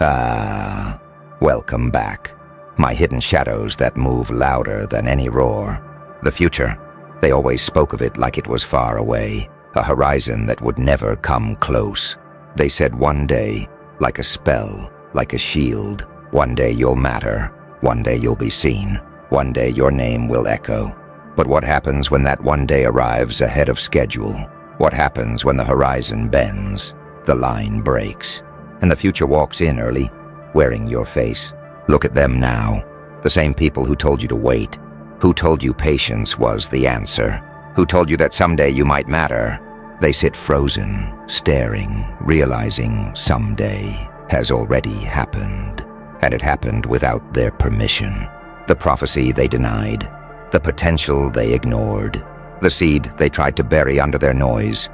Ah, welcome back. My hidden shadows that move louder than any roar. The future. They always spoke of it like it was far away, a horizon that would never come close. They said one day, like a spell, like a shield, one day you'll matter, one day you'll be seen, one day your name will echo. But what happens when that one day arrives ahead of schedule? What happens when the horizon bends, the line breaks, and the future walks in early, wearing your face? Look at them now, the same people who told you to wait, who told you patience was the answer, who told you that someday you might matter. They sit frozen, staring, realizing someday has already happened, and it happened without their permission. The prophecy they denied, the potential they ignored, the seed they tried to bury under their noise.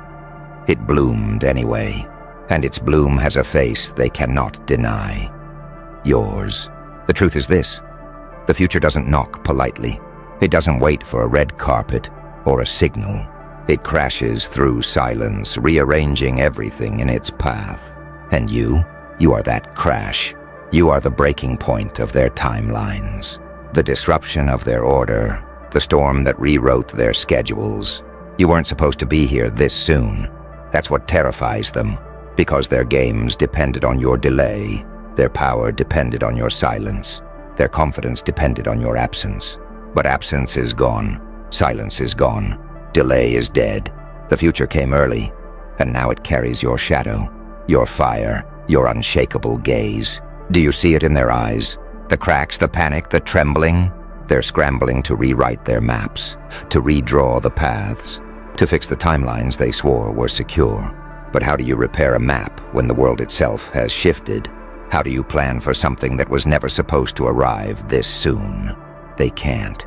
It bloomed anyway, and its bloom has a face they cannot deny. Yours. The truth is this: the future doesn't knock politely. It doesn't wait for a red carpet or a signal. It crashes through silence, rearranging everything in its path. And you are that crash. You are the breaking point of their timelines, the disruption of their order, the storm that rewrote their schedules. You weren't supposed to be here this soon. That's what terrifies them, because their games depended on your delay, their power depended on your silence, their confidence depended on your absence. But absence is gone, silence is gone, delay is dead. The future came early, and now it carries your shadow, your fire, your unshakable gaze. Do you see it in their eyes? The cracks, the panic, the trembling? They're scrambling to rewrite their maps, to redraw the paths, to fix the timelines they swore were secure. But how do you repair a map when the world itself has shifted? How do you plan for something that was never supposed to arrive this soon? They can't.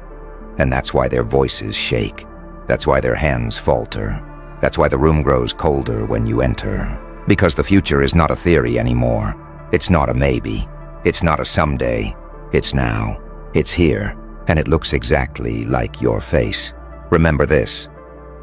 And that's why their voices shake. That's why their hands falter. That's why the room grows colder when you enter. Because the future is not a theory anymore. It's not a maybe. It's not a someday. It's now. It's here. And it looks exactly like your face. Remember this: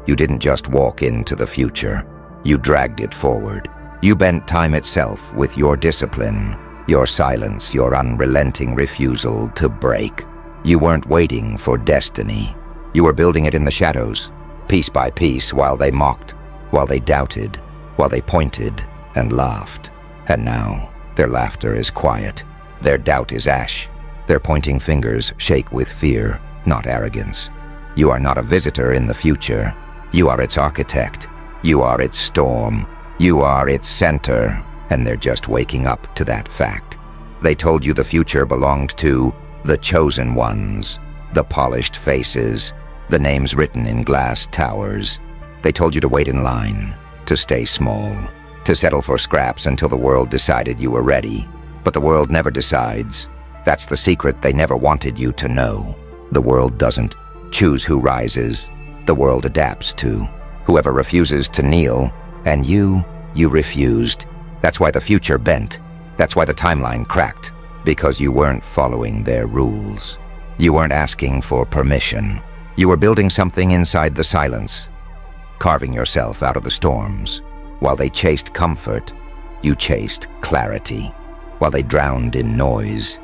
you didn't just walk into the future. You dragged it forward. You bent time itself with your discipline, your silence, your unrelenting refusal to break. You weren't waiting for destiny. You were building it in the shadows, piece by piece, while they mocked, while they doubted, while they pointed and laughed. And now, their laughter is quiet. Their doubt is ash. Their pointing fingers shake with fear, not arrogance. You are not a visitor in the future. You are its architect. You are its storm. You are its center. And they're just waking up to that fact. They told you the future belonged to the chosen ones, the polished faces, the names written in glass towers. They told you to wait in line, to stay small, to settle for scraps until the world decided you were ready. But the world never decides. That's the secret they never wanted you to know. The world doesn't choose who rises. The world adapts to whoever refuses to kneel. And you refused. That's why the future bent. That's why the timeline cracked. Because you weren't following their rules. You weren't asking for permission. You were building something inside the silence, carving yourself out of the storms. While they chased comfort, you chased clarity. While they drowned in noise,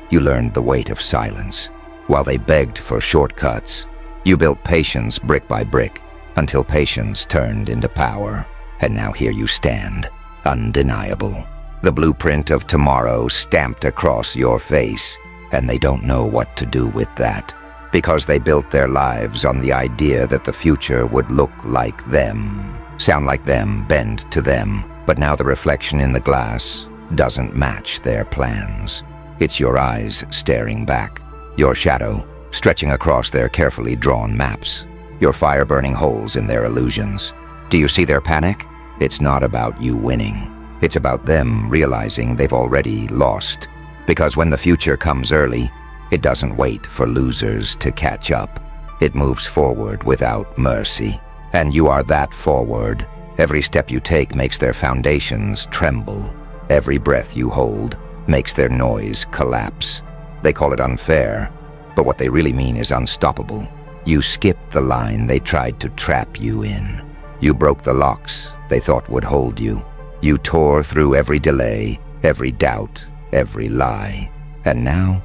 you learned the weight of silence. While they begged for shortcuts, you built patience brick by brick, until patience turned into power. And now here you stand, undeniable. The blueprint of tomorrow stamped across your face, and they don't know what to do with that, because they built their lives on the idea that the future would look like them, sound like them, bend to them. But now the reflection in the glass doesn't match their plans. It's your eyes staring back, your shadow stretching across their carefully drawn maps, your fire burning holes in their illusions. Do you see their panic? It's not about you winning. It's about them realizing they've already lost. Because when the future comes early, it doesn't wait for losers to catch up. It moves forward without mercy. And you are that forward. Every step you take makes their foundations tremble. Every breath you hold makes their noise collapse. They call it unfair, but what they really mean is unstoppable. You skipped the line they tried to trap you in. You broke the locks they thought would hold you. You tore through every delay, every doubt, every lie. And now,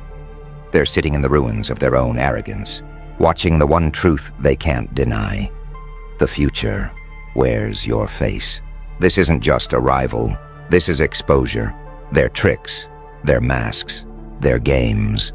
they're sitting in the ruins of their own arrogance, watching the one truth they can't deny. The future wears your face. This isn't just arrival. This is exposure. Their tricks, their masks, their games.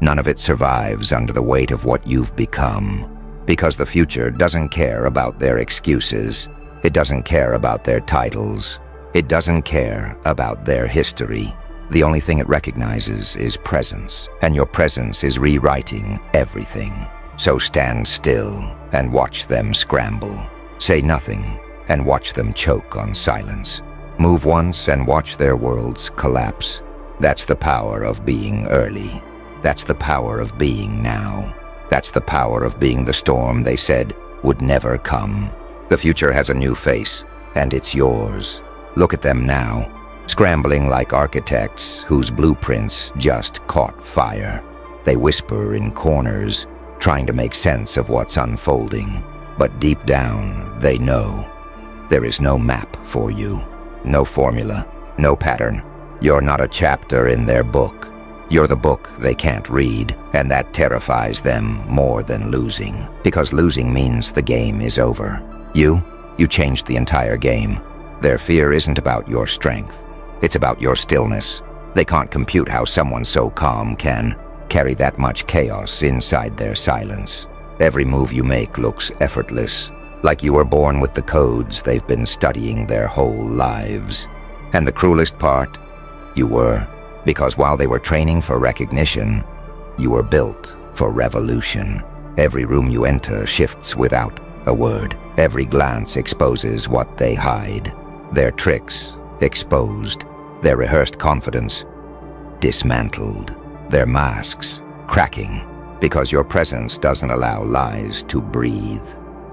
None of it survives under the weight of what you've become. Because the future doesn't care about their excuses. It doesn't care about their titles. It doesn't care about their history. The only thing it recognizes is presence, and your presence is rewriting everything. So stand still and watch them scramble. Say nothing and watch them choke on silence. Move once and watch their worlds collapse. That's the power of being early. That's the power of being now. That's the power of being the storm they said would never come. The future has a new face, and it's yours. Look at them now, scrambling like architects whose blueprints just caught fire. They whisper in corners, trying to make sense of what's unfolding. But deep down, they know. There is no map for you, no formula, no pattern. You're not a chapter in their book. You're the book they can't read, and that terrifies them more than losing. Because losing means the game is over. You changed the entire game. Their fear isn't about your strength. It's about your stillness. They can't compute how someone so calm can carry that much chaos inside their silence. Every move you make looks effortless, like you were born with the codes they've been studying their whole lives. And the cruelest part, you were. Because while they were training for recognition, you were built for revolution. Every room you enter shifts without a word. Every glance exposes what they hide. Their tricks exposed. Their rehearsed confidence dismantled. Their masks cracking. Because your presence doesn't allow lies to breathe.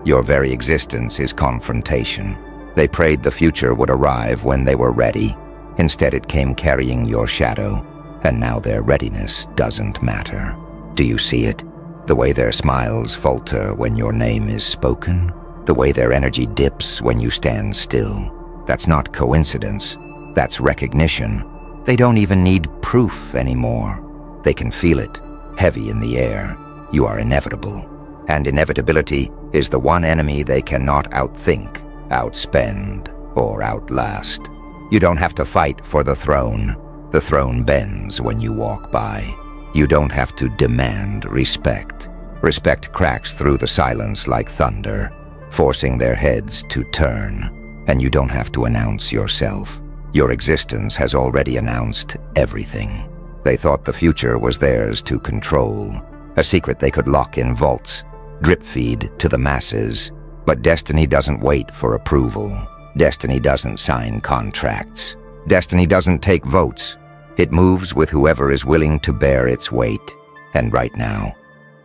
Your very existence is confrontation. They prayed the future would arrive when they were ready. Instead, it came carrying your shadow, and now their readiness doesn't matter. Do you see it? The way their smiles falter when your name is spoken? The way their energy dips when you stand still? That's not coincidence. That's recognition. They don't even need proof anymore. They can feel it, heavy in the air. You are inevitable. And inevitability is the one enemy they cannot outthink, outspend, or outlast. You don't have to fight for the throne. The throne bends when you walk by. You don't have to demand respect. Respect cracks through the silence like thunder, forcing their heads to turn. And you don't have to announce yourself. Your existence has already announced everything. They thought the future was theirs to control, a secret they could lock in vaults, drip feed to the masses. But destiny doesn't wait for approval. Destiny doesn't sign contracts. Destiny doesn't take votes. It moves with whoever is willing to bear its weight. And right now,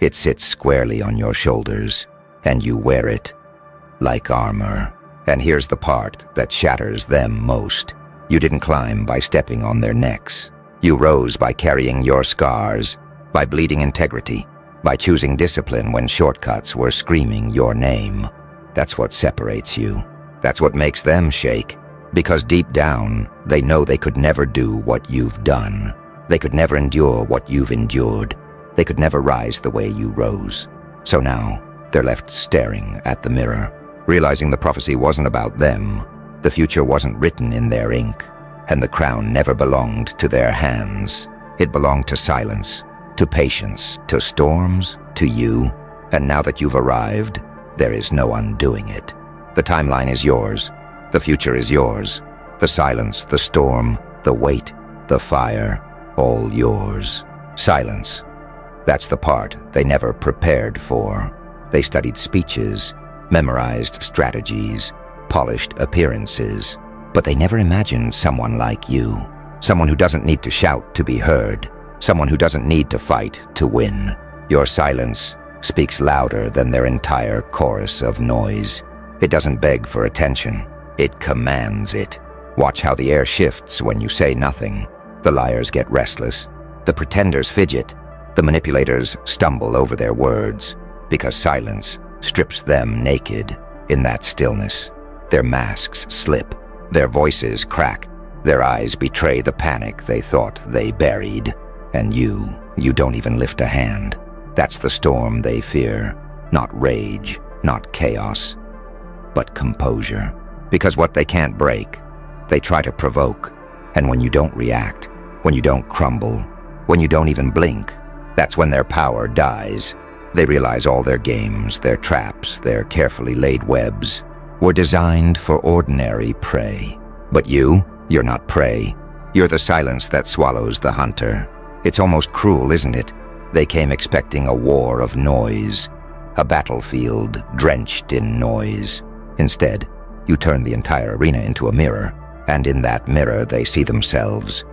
it sits squarely on your shoulders, and you wear it like armor. And here's the part that shatters them most. You didn't climb by stepping on their necks. You rose by carrying your scars, by bleeding integrity, by choosing discipline when shortcuts were screaming your name. That's what separates you. That's what makes them shake, because deep down, they know they could never do what you've done. They could never endure what you've endured. They could never rise the way you rose. So now, they're left staring at the mirror, realizing the prophecy wasn't about them. The future wasn't written in their ink, and the crown never belonged to their hands. It belonged to silence, to patience, to storms, to you. And now that you've arrived, there is no undoing it. The timeline is yours. The future is yours. The silence, the storm, the weight, the fire, all yours. Silence. That's the part they never prepared for. They studied speeches, memorized strategies, polished appearances, but they never imagined someone like you. Someone who doesn't need to shout to be heard. Someone who doesn't need to fight to win. Your silence speaks louder than their entire chorus of noise. It doesn't beg for attention. It commands it. Watch how the air shifts when you say nothing. The liars get restless. The pretenders fidget. The manipulators stumble over their words, because silence strips them naked. In that stillness, their masks slip. Their voices crack. Their eyes betray the panic they thought they buried. And you don't even lift a hand. That's the storm they fear. Not rage, not chaos, but composure. Because what they can't break, they try to provoke. And when you don't react, when you don't crumble, when you don't even blink, that's when their power dies. They realize all their games, their traps, their carefully laid webs were designed for ordinary prey. But you're not prey. You're the silence that swallows the hunter. It's almost cruel, isn't it? They came expecting a war of noise, a battlefield drenched in noise. Instead, you turn the entire arena into a mirror, and in that mirror they see themselves.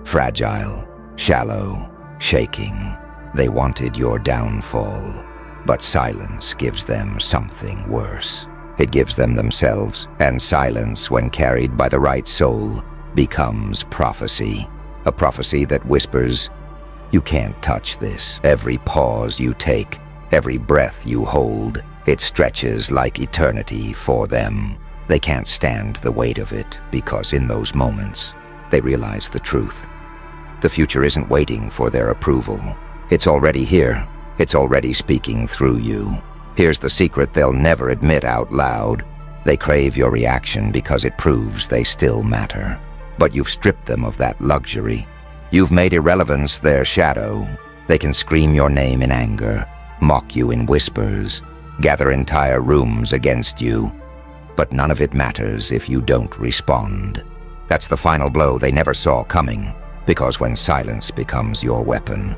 Fragile, shallow, shaking. They wanted your downfall, but silence gives them something worse. It gives them themselves, and silence, when carried by the right soul, becomes prophecy. A prophecy that whispers, "You can't touch this." Every pause you take, every breath you hold, it stretches like eternity for them. They can't stand the weight of it, because in those moments, they realize the truth. The future isn't waiting for their approval. It's already here. It's already speaking through you. Here's the secret they'll never admit out loud. They crave your reaction because it proves they still matter. But you've stripped them of that luxury. You've made irrelevance their shadow. They can scream your name in anger, mock you in whispers, gather entire rooms against you. But none of it matters if you don't respond. That's the final blow they never saw coming, because when silence becomes your weapon,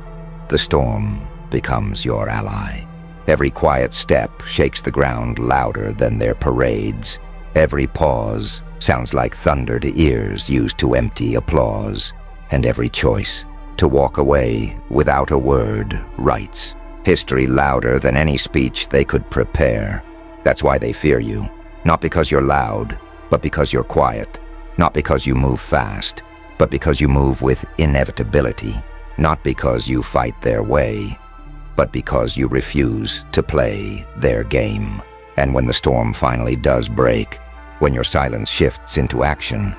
the storm becomes your ally. Every quiet step shakes the ground louder than their parades. Every pause sounds like thunder to ears used to empty applause. And every choice, to walk away without a word, writes history louder than any speech they could prepare. That's why they fear you. Not because you're loud, but because you're quiet. Not because you move fast, but because you move with inevitability. Not because you fight their way, but because you refuse to play their game. And when the storm finally does break, when your silence shifts into action,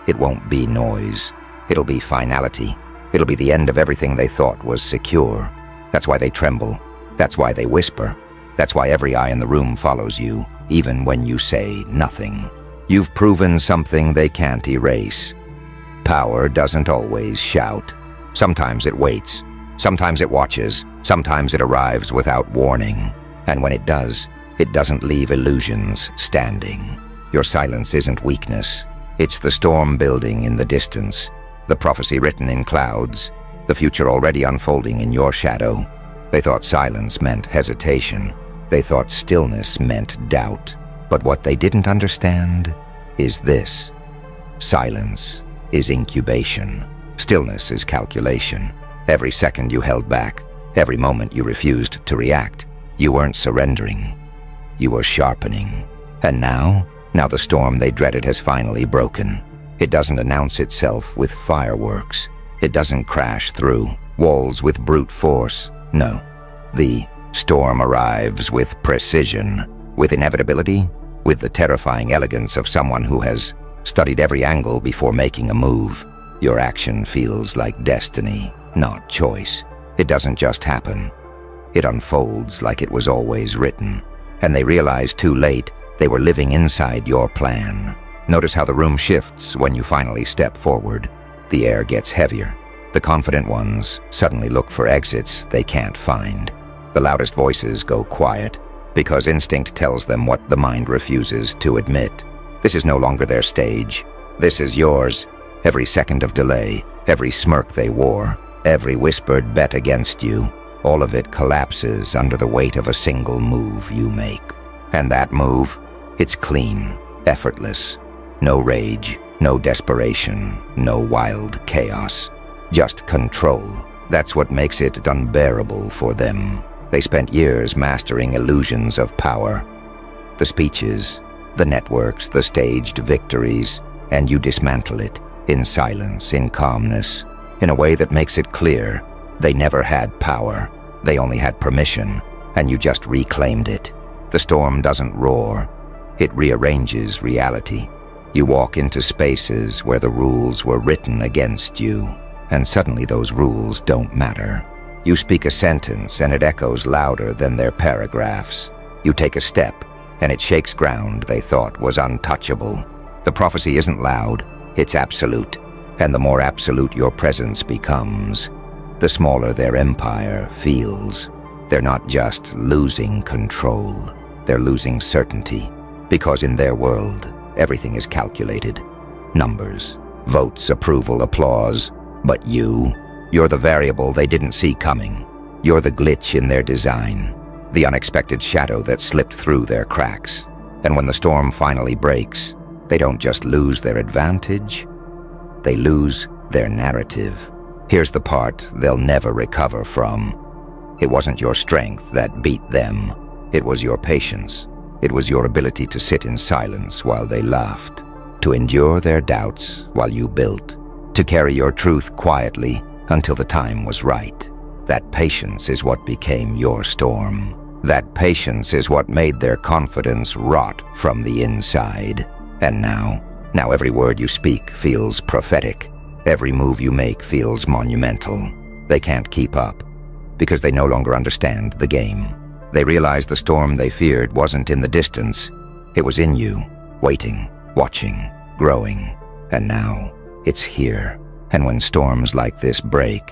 it won't be noise. It'll be finality. It'll be the end of everything they thought was secure. That's why they tremble. That's why they whisper. That's why every eye in the room follows you, even when you say nothing. You've proven something they can't erase. Power doesn't always shout. Sometimes it waits. Sometimes it watches. Sometimes it arrives without warning. And when it does, it doesn't leave illusions standing. Your silence isn't weakness. It's the storm building in the distance, the prophecy written in clouds, the future already unfolding in your shadow. They thought silence meant hesitation. They thought stillness meant doubt. But what they didn't understand is this. Silence is incubation. Stillness is calculation. Every second you held back, every moment you refused to react, you weren't surrendering. You were sharpening. And now the storm they dreaded has finally broken. It doesn't announce itself with fireworks. It doesn't crash through walls with brute force. No. The storm arrives with precision, with inevitability, with the terrifying elegance of someone who has studied every angle before making a move. Your action feels like destiny, not choice. It doesn't just happen. It unfolds like it was always written. And they realize too late they were living inside your plan. Notice how the room shifts when you finally step forward. The air gets heavier. The confident ones suddenly look for exits they can't find. The loudest voices go quiet, because instinct tells them what the mind refuses to admit. This is no longer their stage. This is yours. Every second of delay, every smirk they wore, every whispered bet against you, all of it collapses under the weight of a single move you make. And that move, it's clean, effortless. No rage, no desperation, no wild chaos. Just control. That's what makes it unbearable for them. They spent years mastering illusions of power. The speeches, the networks, the staged victories, and you dismantle it in silence, in calmness, in a way that makes it clear they never had power. They only had permission, and you just reclaimed it. The storm doesn't roar. It rearranges reality. You walk into spaces where the rules were written against you, and suddenly those rules don't matter. You speak a sentence and it echoes louder than their paragraphs. You take a step and it shakes ground they thought was untouchable. The prophecy isn't loud, it's absolute. And the more absolute your presence becomes, the smaller their empire feels. They're not just losing control, they're losing certainty. Because in their world, everything is calculated. Numbers, votes, approval, applause. But you're the variable they didn't see coming. You're the glitch in their design, the unexpected shadow that slipped through their cracks. And when the storm finally breaks, they don't just lose their advantage, they lose their narrative. Here's the part they'll never recover from. It wasn't your strength that beat them. It was your patience. It was your ability to sit in silence while they laughed, to endure their doubts while you built, to carry your truth quietly until the time was right. That patience is what became your storm. That patience is what made their confidence rot from the inside. And now every word you speak feels prophetic. Every move you make feels monumental. They can't keep up because they no longer understand the game. They realize the storm they feared wasn't in the distance. It was in you, waiting, watching, growing. And now it's here. And when storms like this break,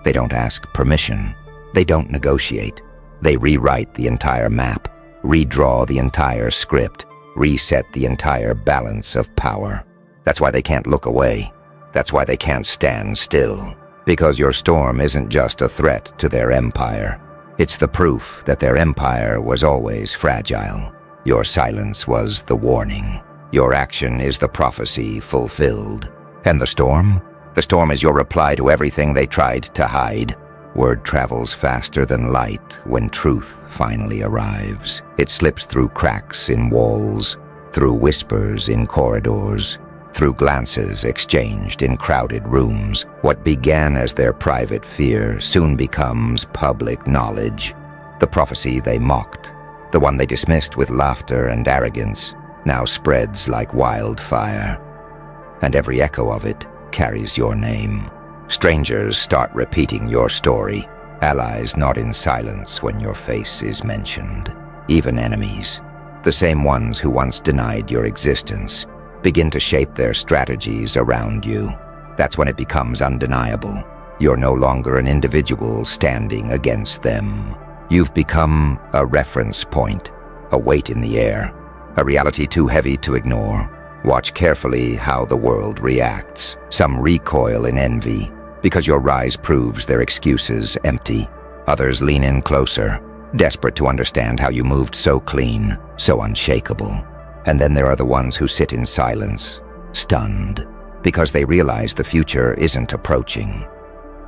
they don't ask permission. They don't negotiate. They rewrite the entire map, redraw the entire script, reset the entire balance of power. That's why they can't look away. That's why they can't stand still. Because your storm isn't just a threat to their empire. It's the proof that their empire was always fragile. Your silence was the warning. Your action is the prophecy fulfilled. And the storm? The storm is your reply to everything they tried to hide. Word travels faster than light when truth finally arrives. It slips through cracks in walls, through whispers in corridors, through glances exchanged in crowded rooms. What began as their private fear soon becomes public knowledge. The prophecy they mocked, the one they dismissed with laughter and arrogance, now spreads like wildfire. And every echo of it carries your name. Strangers start repeating your story. Allies nod in silence when your face is mentioned. Even enemies, the same ones who once denied your existence, begin to shape their strategies around you. That's when it becomes undeniable. You're no longer an individual standing against them. You've become a reference point, a weight in the air, a reality too heavy to ignore. Watch carefully how the world reacts. Some recoil in envy, because your rise proves their excuses empty. Others lean in closer, desperate to understand how you moved so clean, so unshakable. And then there are the ones who sit in silence, stunned, because they realize the future isn't approaching.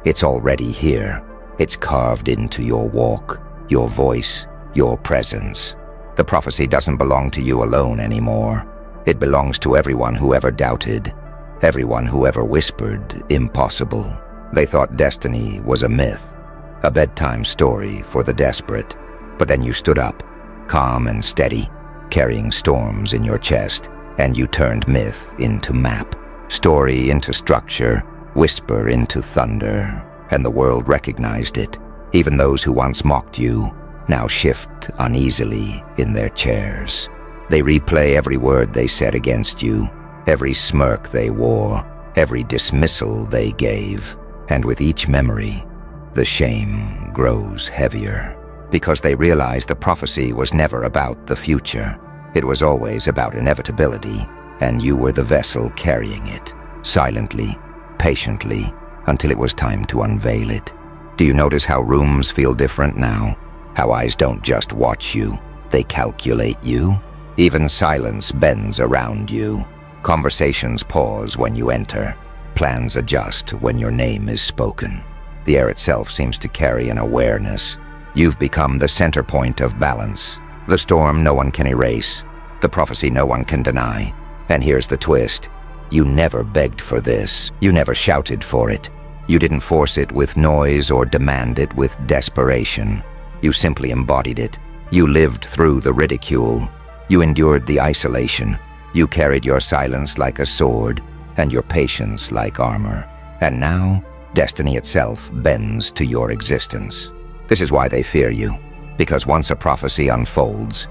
It's already here. It's carved into your walk, your voice, your presence. The prophecy doesn't belong to you alone anymore. It belongs to everyone who ever doubted, everyone who ever whispered impossible. They thought destiny was a myth, a bedtime story for the desperate. But then you stood up, calm and steady, carrying storms in your chest, and you turned myth into map, story into structure, whisper into thunder, and the world recognized it. Even those who once mocked you now shift uneasily in their chairs. They replay every word they said against you, every smirk they wore, every dismissal they gave. And with each memory, the shame grows heavier, because they realize the prophecy was never about the future. It was always about inevitability, and you were the vessel carrying it, silently, patiently, until it was time to unveil it. Do you notice how rooms feel different now? How eyes don't just watch you, they calculate you? Even silence bends around you. Conversations pause when you enter. Plans adjust when your name is spoken. The air itself seems to carry an awareness. You've become the center point of balance. The storm no one can erase. The prophecy no one can deny. And here's the twist. You never begged for this. You never shouted for it. You didn't force it with noise or demand it with desperation. You simply embodied it. You lived through the ridicule. You endured the isolation. You carried your silence like a sword, and your patience like armor. And now, destiny itself bends to your existence. This is why they fear you, because once a prophecy unfolds,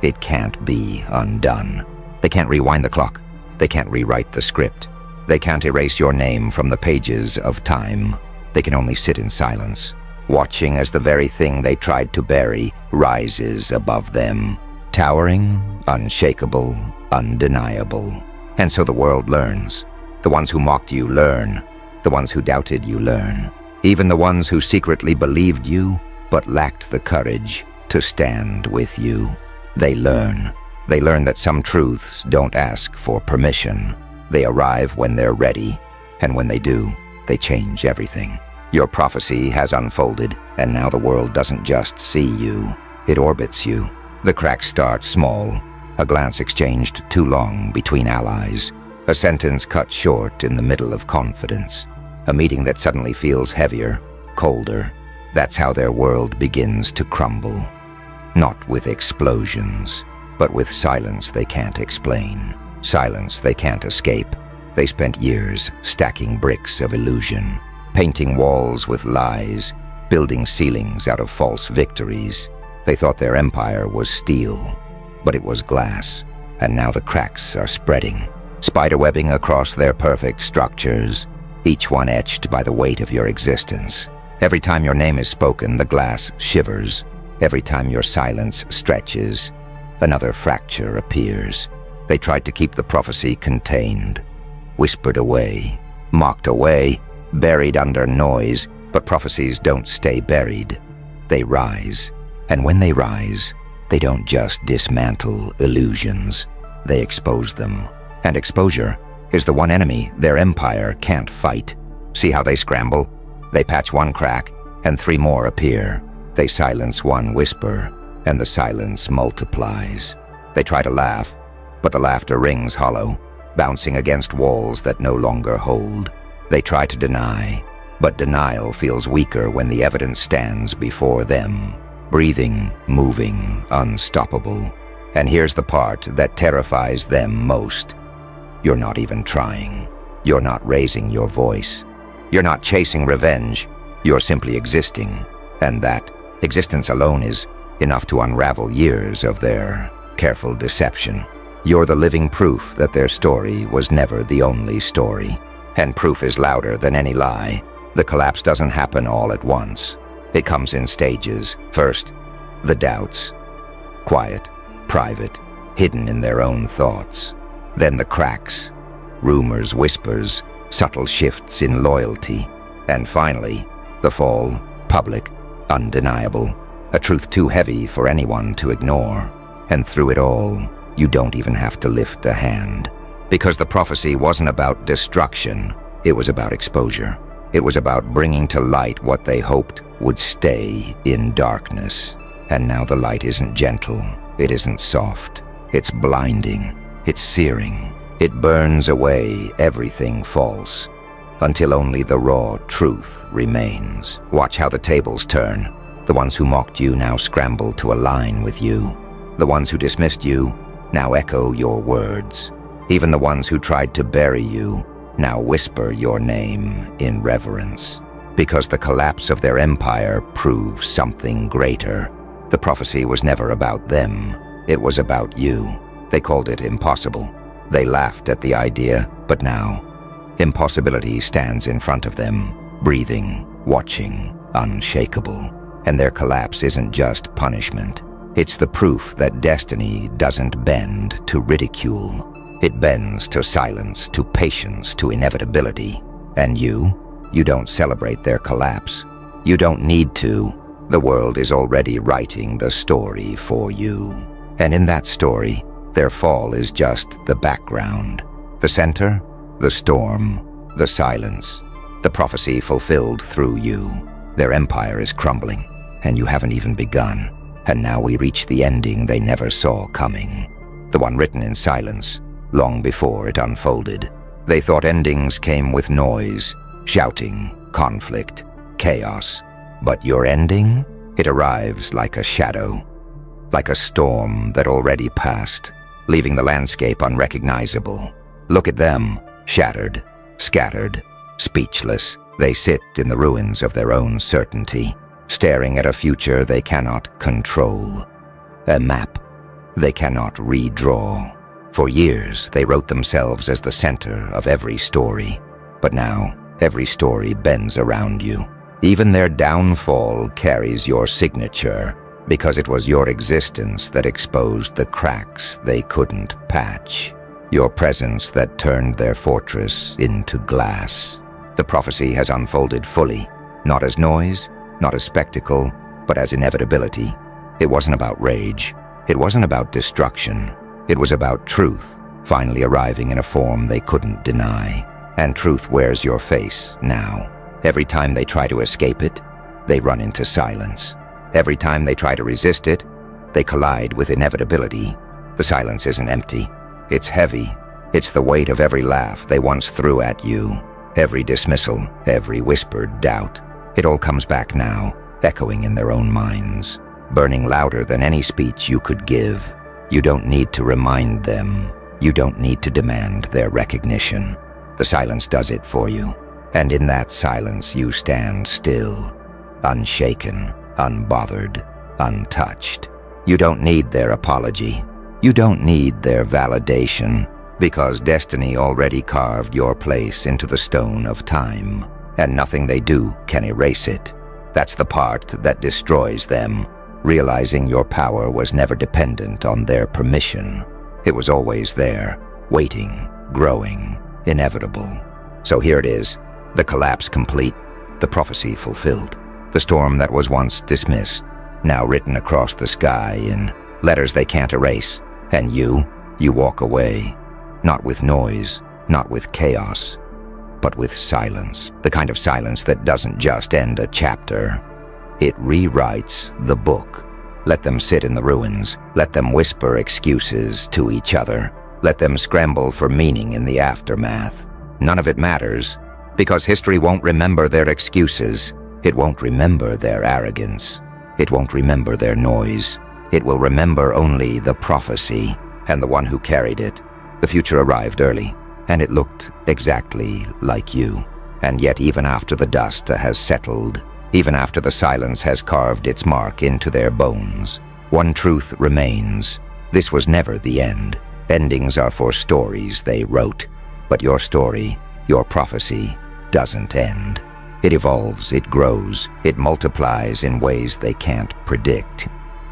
it can't be undone. They can't rewind the clock. They can't rewrite the script. They can't erase your name from the pages of time. They can only sit in silence, watching as the very thing they tried to bury rises above them, towering, unshakable, undeniable. And so the world learns. The ones who mocked you learn. The ones who doubted you learn. Even the ones who secretly believed you, but lacked the courage to stand with you. They learn. They learn that some truths don't ask for permission. They arrive when they're ready, and when they do, they change everything. Your prophecy has unfolded, and now the world doesn't just see you, it orbits you. The cracks start small, a glance exchanged too long between allies, a sentence cut short in the middle of confidence, a meeting that suddenly feels heavier, colder. That's how their world begins to crumble. Not with explosions, but with silence they can't explain. Silence they can't escape. They spent years stacking bricks of illusion, painting walls with lies, building ceilings out of false victories. They thought their empire was steel, but it was glass, and now the cracks are spreading, spiderwebbing across their perfect structures, each one etched by the weight of your existence. Every time your name is spoken, the glass shivers. Every time your silence stretches, another fracture appears. They tried to keep the prophecy contained, whispered away, mocked away, buried under noise, but prophecies don't stay buried. They rise, and when they rise, they don't just dismantle illusions, they expose them. And exposure is the one enemy their empire can't fight. See how they scramble? They patch one crack, and 3 more appear. They silence one whisper, and the silence multiplies. They try to laugh, but the laughter rings hollow, bouncing against walls that no longer hold. They try to deny, but denial feels weaker when the evidence stands before them, breathing, moving, unstoppable. And here's the part that terrifies them most. You're not even trying. You're not raising your voice. You're not chasing revenge. You're simply existing, and that existence alone is enough to unravel years of their careful deception. You're the living proof that their story was never the only story. And proof is louder than any lie. The collapse doesn't happen all at once. It comes in stages. First, the doubts. Quiet, private, hidden in their own thoughts. Then the cracks. Rumors, whispers, subtle shifts in loyalty. And finally, the fall, public, undeniable. A truth too heavy for anyone to ignore. And through it all, you don't even have to lift a hand. Because the prophecy wasn't about destruction, it was about exposure. It was about bringing to light what they hoped would stay in darkness. And now the light isn't gentle, it isn't soft. It's blinding, it's searing. It burns away everything false, until only the raw truth remains. Watch how the tables turn. The ones who mocked you now scramble to align with you. The ones who dismissed you now echo your words. Even the ones who tried to bury you now whisper your name in reverence. Because the collapse of their empire proves something greater. The prophecy was never about them. It was about you. They called it impossible. They laughed at the idea, but now, impossibility stands in front of them, breathing, watching, unshakable. And their collapse isn't just punishment. It's the proof that destiny doesn't bend to ridicule. It bends to silence, to patience, to inevitability. And you don't celebrate their collapse. You don't need to. The world is already writing the story for you. And in that story, their fall is just the background. The center, the storm, the silence. The prophecy fulfilled through you. Their empire is crumbling, and you haven't even begun. And now we reach the ending they never saw coming. The one written in silence, long before it unfolded. They thought endings came with noise, shouting, conflict, chaos. But your ending? It arrives like a shadow, like a storm that already passed, leaving the landscape unrecognizable. Look at them, shattered, scattered, speechless. They sit in the ruins of their own certainty, staring at a future they cannot control. A map they cannot redraw. For years, they wrote themselves as the center of every story. But now, every story bends around you. Even their downfall carries your signature, because it was your existence that exposed the cracks they couldn't patch. Your presence that turned their fortress into glass. The prophecy has unfolded fully, not as noise, not as spectacle, but as inevitability. It wasn't about rage. It wasn't about destruction. It was about truth, finally arriving in a form they couldn't deny. And truth wears your face now. Every time they try to escape it, they run into silence. Every time they try to resist it, they collide with inevitability. The silence isn't empty. It's heavy. It's the weight of every laugh they once threw at you. Every dismissal, every whispered doubt. It all comes back now, echoing in their own minds, burning louder than any speech you could give. You don't need to remind them. You don't need to demand their recognition. The silence does it for you. And in that silence you stand still, unshaken, unbothered, untouched. You don't need their apology. You don't need their validation, because destiny already carved your place into the stone of time, and nothing they do can erase it. That's the part that destroys them, realizing your power was never dependent on their permission. It was always there, waiting, growing, inevitable. So here it is, the collapse complete, the prophecy fulfilled. The storm that was once dismissed, now written across the sky in letters they can't erase. And you walk away, not with noise, not with chaos, but with silence. The kind of silence that doesn't just end a chapter. It rewrites the book. Let them sit in the ruins. Let them whisper excuses to each other. Let them scramble for meaning in the aftermath. None of it matters, because history won't remember their excuses. It won't remember their arrogance. It won't remember their noise. It will remember only the prophecy and the one who carried it. The future arrived early, and it looked exactly like you. And yet even after the dust has settled, even after the silence has carved its mark into their bones, one truth remains. This was never the end. Endings are for stories they wrote. But your story, your prophecy, doesn't end. It evolves, it grows, it multiplies in ways they can't predict,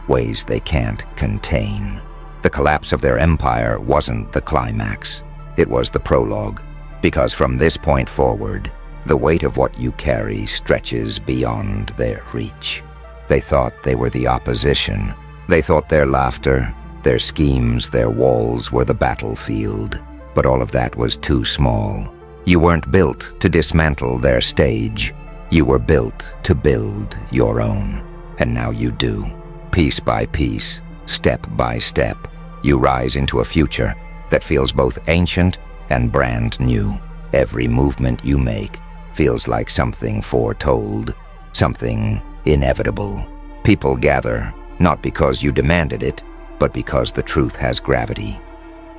ways they can't contain. The collapse of their empire wasn't the climax. It was the prologue, because from this point forward, the weight of what you carry stretches beyond their reach. They thought they were the opposition. They thought their laughter, their schemes, their walls were the battlefield. But all of that was too small. You weren't built to dismantle their stage. You were built to build your own. And now you do. Piece by piece, step by step, you rise into a future that feels both ancient and brand new. Every movement you make feels like something foretold, something inevitable. People gather, not because you demanded it, but because the truth has gravity,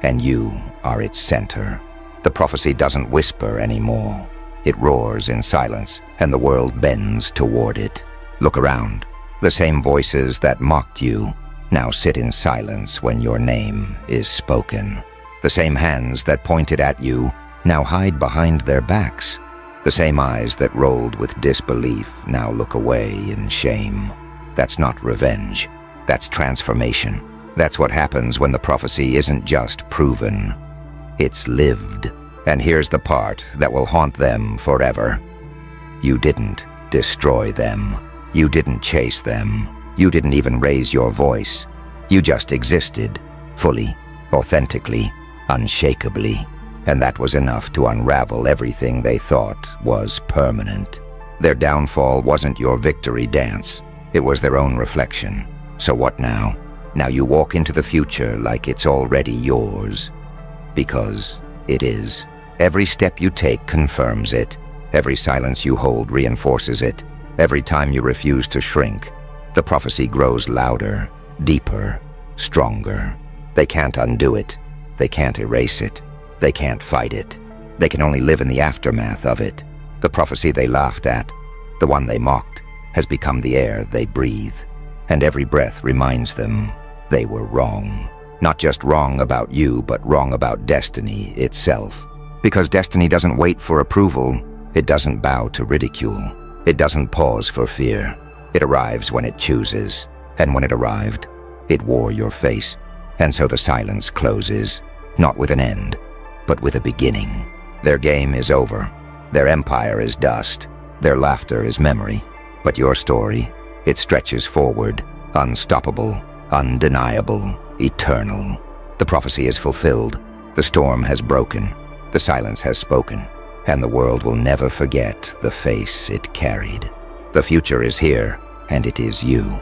and you are its center. The prophecy doesn't whisper anymore. It roars in silence, and the world bends toward it. Look around. The same voices that mocked you now sit in silence when your name is spoken. The same hands that pointed at you now hide behind their backs. The same eyes that rolled with disbelief now look away in shame. That's not revenge. That's transformation. That's what happens when the prophecy isn't just proven. It's lived. And here's the part that will haunt them forever. You didn't destroy them. You didn't chase them. You didn't even raise your voice. You just existed, fully, authentically, unshakably. And that was enough to unravel everything they thought was permanent. Their downfall wasn't your victory dance. It was their own reflection. So what now? Now you walk into the future like it's already yours. Because it is. Every step you take confirms it. Every silence you hold reinforces it. Every time you refuse to shrink, the prophecy grows louder, deeper, stronger. They can't undo it. They can't erase it. They can't fight it. They can only live in the aftermath of it. The prophecy they laughed at, the one they mocked, has become the air they breathe. And every breath reminds them they were wrong. Not just wrong about you, but wrong about destiny itself. Because destiny doesn't wait for approval. It doesn't bow to ridicule. It doesn't pause for fear. It arrives when it chooses. And when it arrived, it wore your face. And so the silence closes, not with an end, but with a beginning. Their game is over. Their empire is dust. Their laughter is memory. But your story, it stretches forward, unstoppable, undeniable, eternal. The prophecy is fulfilled. The storm has broken. The silence has spoken. And the world will never forget the face it carried. The future is here, and it is you.